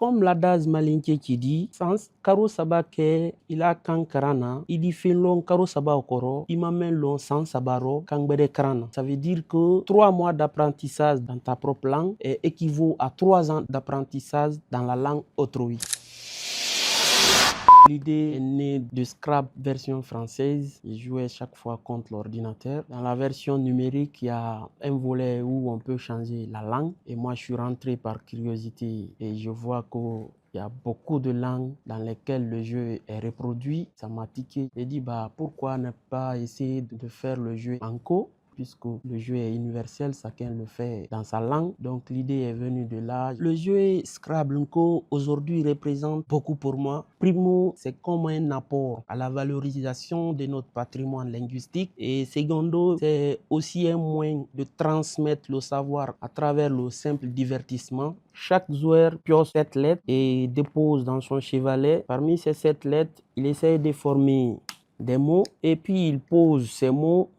Comme l'adage malinké qui dit, sans karo saba ke ila kan karana, il dit fin long karo saba okoro, imamen long sans sabaro kangbede karana. Ça veut dire que 3 mois d'apprentissage dans ta propre langue équivaut à 3 ans d'apprentissage dans la langue autrui. L'idée est née de Scrabble version française. Je jouais chaque fois contre l'ordinateur. Dans la version numérique, il y a un volet où on peut changer la langue. Et moi, je suis rentré par curiosité et je vois qu'il y a beaucoup de langues dans lesquelles le jeu est reproduit. Ça m'a tiqué. J'ai dit, pourquoi ne pas essayer de faire le jeu en co, puisque le jeu est universel, chacun le fait dans sa langue. Donc l'idée est venue de là. Le jeu Scrabble Nko aujourd'hui représente beaucoup pour moi. Primo, c'est comme un apport à la valorisation de notre patrimoine linguistique. Et secondo, c'est aussi un moyen de transmettre le savoir à travers le simple divertissement. Chaque joueur pioche 7 lettres et dépose dans son chevalet. Parmi ces 7 lettres, il essaie de former des mots et puis il pose ces mots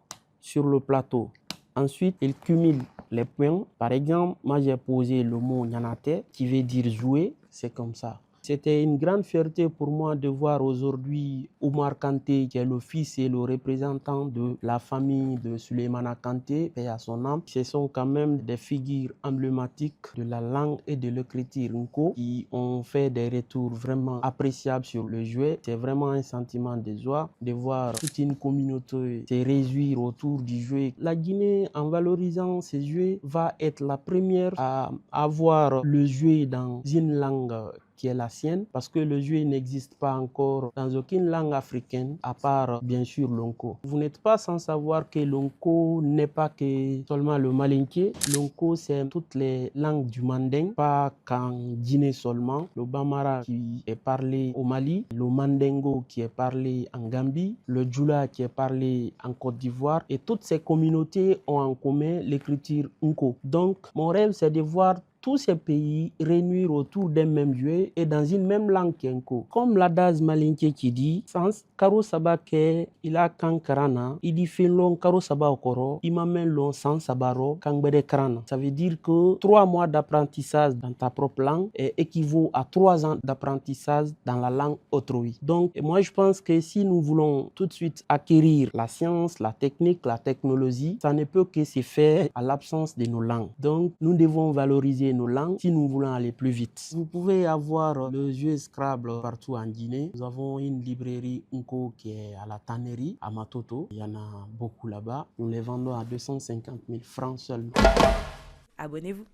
sur le plateau. Ensuite, il cumule les points. Par exemple, moi j'ai posé le mot Nyanate qui veut dire jouer. C'est comme ça. C'était une grande fierté pour moi de voir aujourd'hui Oumar Kanté, qui est le fils et le représentant de la famille de Souleymana Kanté, paix à son âme. Ce sont quand même des figures emblématiques de la langue et de l'écriture Nko qui ont fait des retours vraiment appréciables sur le jeu. C'est vraiment un sentiment de joie de voir toute une communauté se réjouir autour du jeu. La Guinée, en valorisant ces jeux, va être la première à avoir le jeu dans une langue qui est la sienne, parce que le jeu n'existe pas encore dans aucune langue africaine, à part bien sûr l'Onko. Vous n'êtes pas sans savoir que l'Onko n'est pas que seulement le malinké. L'Onko, c'est toutes les langues du manding, pas qu'en Guinée seulement. Le Bambara qui est parlé au Mali, le Mandingo qui est parlé en Gambie, le Djoula qui est parlé en Côte d'Ivoire, et toutes ces communautés ont en commun l'écriture Nko. Donc, mon rêve, c'est de voir tous ces pays réunir autour d'un même jeu et dans une même langue kenko. Comme l'adage malinké qui dit, sans karo saba ke ila kan karana, il dit fin long karo saba okoro, imamen long sans sabaro kangbede karana. Ça veut dire que 3 mois d'apprentissage dans ta propre langue équivaut à 3 ans d'apprentissage dans la langue autrui. Donc, moi, je pense que si nous voulons tout de suite acquérir la science, la technique, la technologie, ça ne peut que se faire à l'absence de nos langues. Donc, nous devons valoriser nos langues si nous voulons aller plus vite. Vous pouvez avoir le jeu Scrabble partout en Guinée. Nous avons une librairie Nko qui est à la tannerie, à Matoto. Il y en a beaucoup là-bas. Nous les vendons à 250 000 francs seulement. Abonnez-vous.